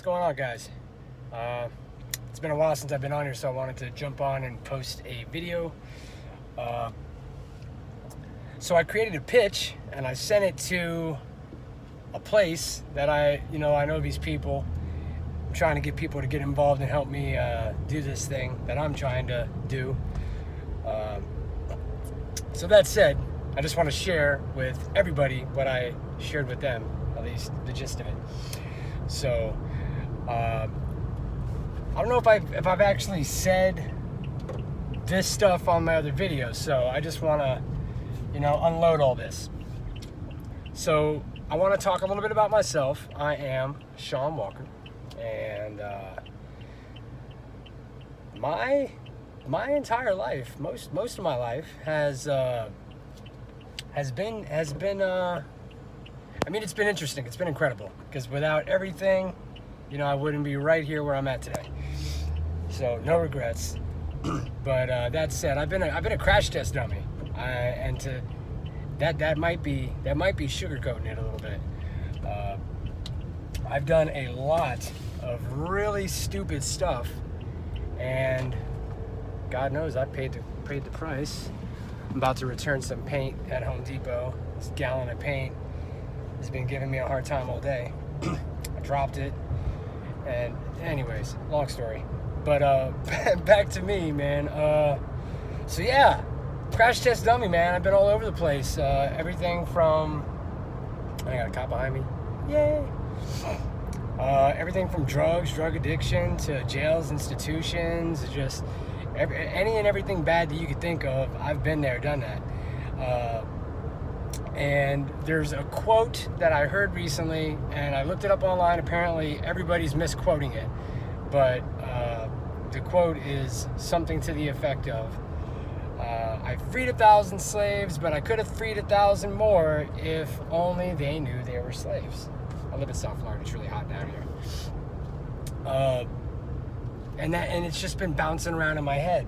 What's going on, guys? It's been a while since I've been on here, so I wanted to jump on and post a video. Uh, so I created a pitch and I sent it to a place that I know these people. I'm trying to get people to get involved and help me do this thing that I'm trying to do. So that said, I just want to share with everybody what I shared with them, at least the gist of it. So, I don't know if I've actually said this stuff on my other videos, so I just want to, unload all this. So, I want to talk a little bit about myself. I am Sean Walker, and my entire life, most of my life has been it's been interesting. It's been incredible, because without everything, I wouldn't be right here where I'm at today. So no regrets. But that said, I've been a crash test dummy, that might be sugarcoating it a little bit. I've done a lot of really stupid stuff, and God knows I paid the price. I'm about to return some paint at Home Depot. This gallon of paint has been giving me a hard time all day. I dropped it, and anyways, long story. But back to me, man. So yeah, crash test dummy, man. I've been all over the place. Everything from, I got a cop behind me. Yay. Everything from drug addiction, to jails, institutions, just any and everything bad that you could think of. I've been there, done that. And there's a quote that I heard recently, and I looked it up online. Apparently everybody's misquoting it, but the quote is something to the effect of, I freed 1,000 slaves, but I could have freed 1,000 more if only they knew they were slaves. I live in South Florida. It's really hot down here. And it's just been bouncing around in my head,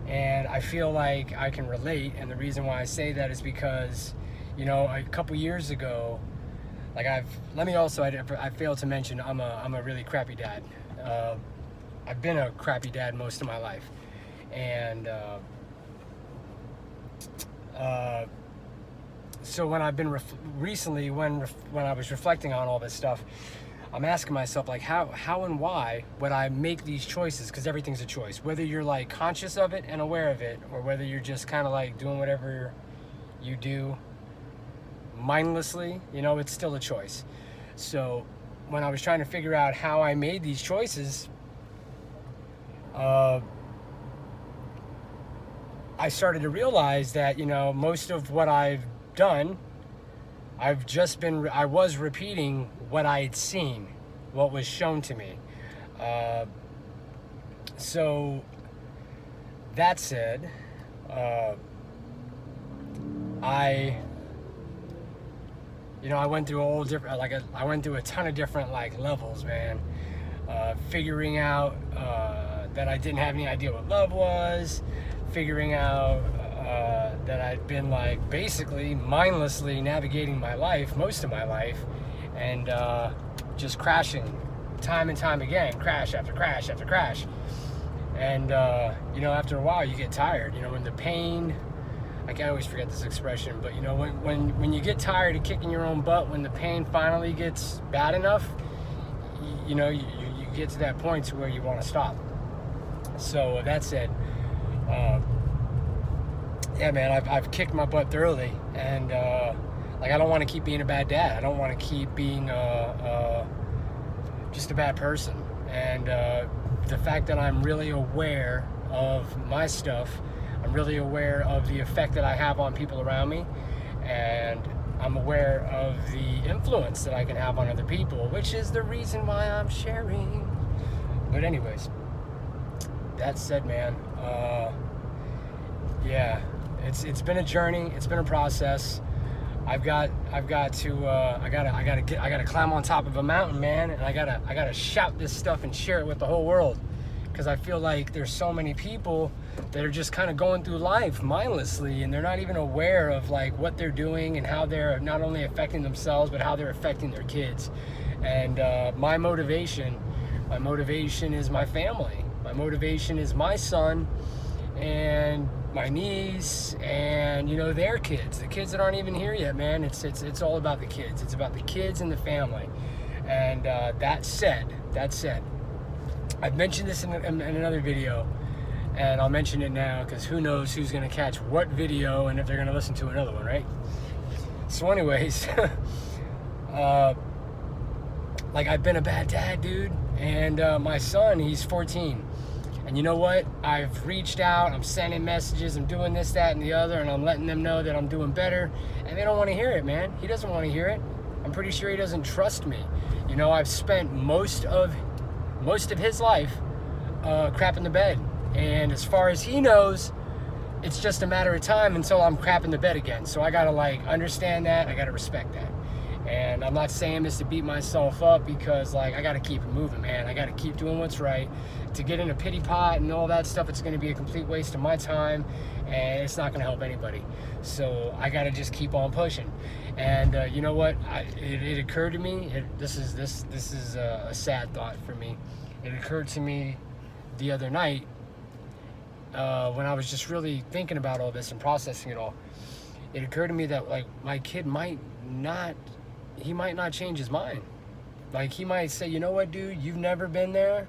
and I feel like I can relate. And the reason why I say that is because, a couple years ago, I failed to mention I'm a really crappy dad. I've been a crappy dad most of my life, and so when I've been recently, when I was reflecting on all this stuff, I'm asking myself, how and why would I make these choices? Because everything's a choice. Whether you're conscious of it and aware of it, or whether you're just kind of doing whatever you do mindlessly, it's still a choice. So when I was trying to figure out how I made these choices, I started to realize that, most of what I've done, I was repeating what I had seen, what was shown to me. So that said, I went through I went through a ton of different levels, man. Figuring out that I didn't have any idea what love was, figuring out that I'd been basically mindlessly navigating my life, most of my life, and just crashing time and time again, crash after crash after crash. And after a while you get tired, when the pain, I can't always forget this expression, but when you get tired of kicking your own butt, when the pain finally gets bad enough, you get to that point to where you want to stop. So that said, yeah, man, I've kicked my butt thoroughly, and I don't want to keep being a bad dad. I don't want to keep being just a bad person. And the fact that I'm really aware of my stuff, I'm really aware of the effect that I have on people around me, and I'm aware of the influence that I can have on other people, which is the reason why I'm sharing. But anyways, that said, man, yeah, it's been a journey. It's been a process. I gotta climb on top of a mountain, man, and I gotta shout this stuff and share it with the whole world, because I feel like there's so many people that are just kind of going through life mindlessly, and they're not even aware of what they're doing and how they're not only affecting themselves but how they're affecting their kids. And my motivation is my family. My motivation is my son and my niece and, you know, their kids, the kids that aren't even here yet, man. It's all about the kids. It's about the kids and the family. And that said, I've mentioned this in another video, and I'll mention it now because who knows who's going to catch what video and if they're going to listen to another one, right? So anyways, like, I've been a bad dad, dude, and my son, he's 14. And you know what? I've reached out, I'm sending messages, I'm doing this, that, and the other, and I'm letting them know that I'm doing better, and they don't want to hear it, man. He doesn't want to hear it. I'm pretty sure he doesn't trust me. You know, I've spent most of his life crapping the bed, and as far as he knows, it's just a matter of time until I'm crapping the bed again. So I gotta, like, understand that, I gotta respect that. And I'm not saying this to beat myself up, because, like, I gotta keep it moving, man. I gotta keep doing what's right. To get in a pity pot and all that stuff, it's gonna be a complete waste of my time, and it's not gonna help anybody. So I gotta just keep on pushing. And you know what? It occurred to me. This is a sad thought for me. It occurred to me the other night when I was just really thinking about all this and processing it all. It occurred to me that, like, my kid might not change his mind. Like, he might say, you know what, dude, you've never been there.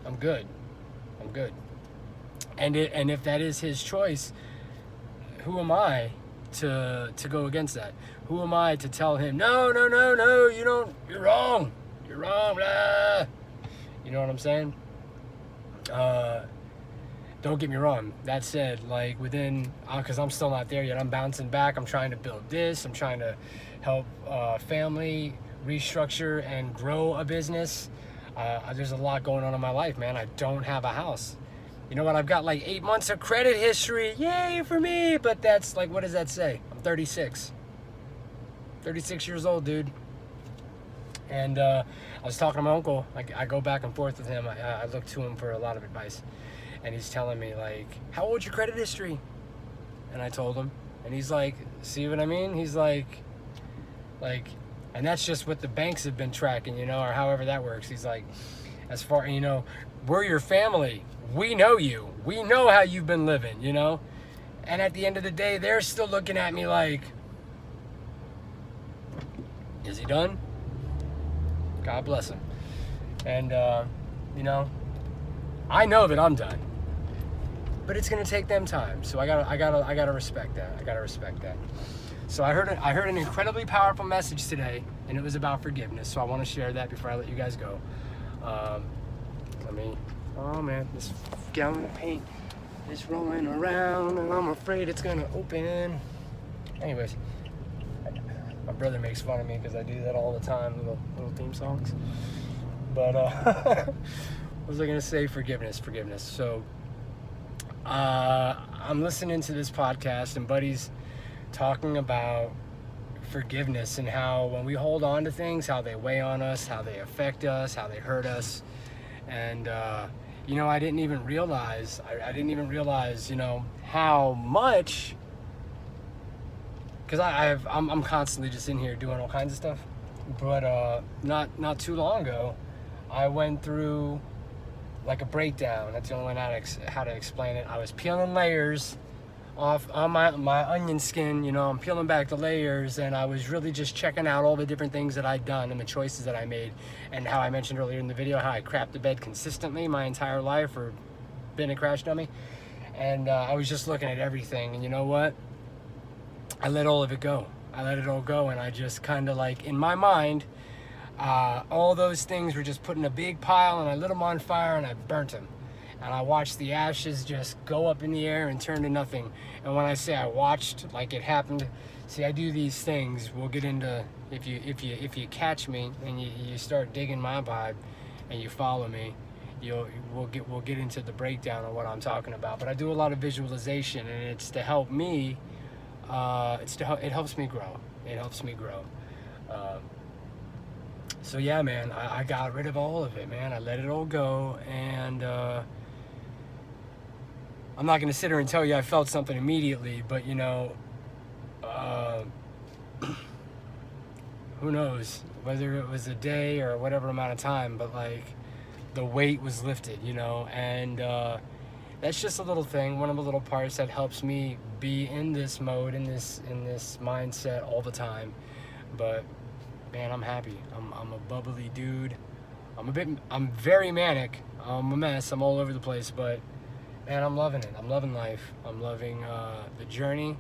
I'm good. And if that is his choice, who am I to go against that? Who am I to tell him, no, you're wrong, blah. You know what I'm saying? Don't get me wrong. That said, like, because I'm still not there yet, I'm bouncing back. I'm trying to build this. I'm trying to help family restructure and grow a business. There's a lot going on in my life, man. I don't have a house. You know what? I've got like 8 months of credit history. Yay for me. But that's like, what does that say? I'm 36 years old, dude. And I was talking to my uncle. I go back and forth with him. I look to him for a lot of advice. And he's telling me, like, how old's your credit history? And I told him. And he's like, see what I mean? He's like, and that's just what the banks have been tracking, you know, or however that works. He's like, as far, you know, we're your family. We know you. We know how you've been living, you know? And at the end of the day, they're still looking at me like, is he done? God bless him. And, you know, I know that I'm done. But it's gonna take them time. So I gotta respect that. I gotta respect that. So I heard an incredibly powerful message today, and it was about forgiveness. So I want to share that before I let you guys go. Oh man, this gallon of paint is rolling around, and I'm afraid it's gonna open. Anyways, my brother makes fun of me because I do that all the time, little theme songs. But what was I gonna say? Forgiveness. So I'm listening to this podcast, and Buddy's talking about forgiveness and how when we hold on to things, how they weigh on us, how they affect us, how they hurt us. And you know, I didn't even realize, you know, how much, because I'm constantly just in here doing all kinds of stuff. But not too long ago, I went through like a breakdown. That's the only way how to explain it. I was peeling layers off on my onion skin, you know. I'm peeling back the layers, and I was really just checking out all the different things that I'd done and the choices that I made, and how I mentioned earlier in the video how I crapped the bed consistently my entire life, or been a crash dummy. And I was just looking at everything, and you know what? I let all of it go. I let it all go, and I just kind of, like, in my mind, all those things were just put in a big pile, and I lit them on fire and I burnt them. And I watched the ashes just go up in the air and turn to nothing. And when I say I watched, like it happened, see, I do these things. We'll get into, if you catch me and you start digging my vibe and you follow me, we'll get into the breakdown of what I'm talking about. But I do a lot of visualization, and it's to help me. It helps me grow. It helps me grow. So yeah, man, I got rid of all of it, man. I let it all go, and I'm not gonna sit here and tell you I felt something immediately, but you know, who knows whether it was a day or whatever amount of time, but like the weight was lifted, and that's just a little thing, one of the little parts that helps me be in this mode, in this mindset all the time. But man, I'm happy. I'm a bubbly dude. I'm very manic. I'm a mess. I'm all over the place, but man, I'm loving it. I'm loving life. I'm loving the journey.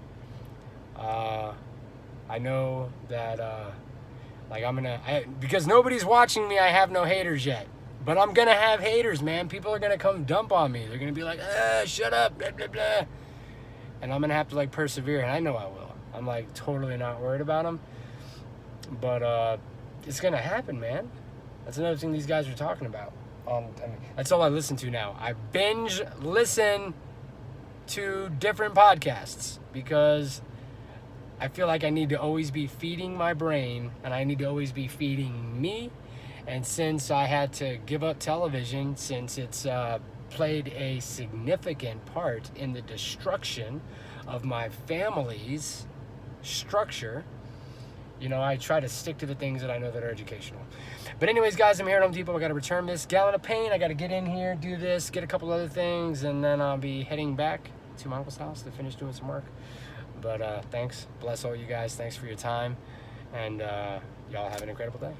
I know that like because nobody's watching me, I have no haters yet. But I'm gonna have haters, man. People are gonna come dump on me. They're gonna be like, shut up, blah, blah, blah. And I'm gonna have to like persevere, and I know I will. I'm like totally not worried about them. But it's gonna happen, man. That's another thing these guys are talking about. That's all I listen to now. I binge listen to different podcasts because I feel like I need to always be feeding my brain, and I need to always be feeding me. And since I had to give up television, since it's played a significant part in the destruction of my family's structure, I try to stick to the things that I know that are educational. But anyways, guys, I'm here at Home Depot. I got to return this gallon of paint. I got to get in here, do this, get a couple other things, and then I'll be heading back to my uncle's house to finish doing some work. But thanks. Bless all you guys. Thanks for your time. And y'all have an incredible day.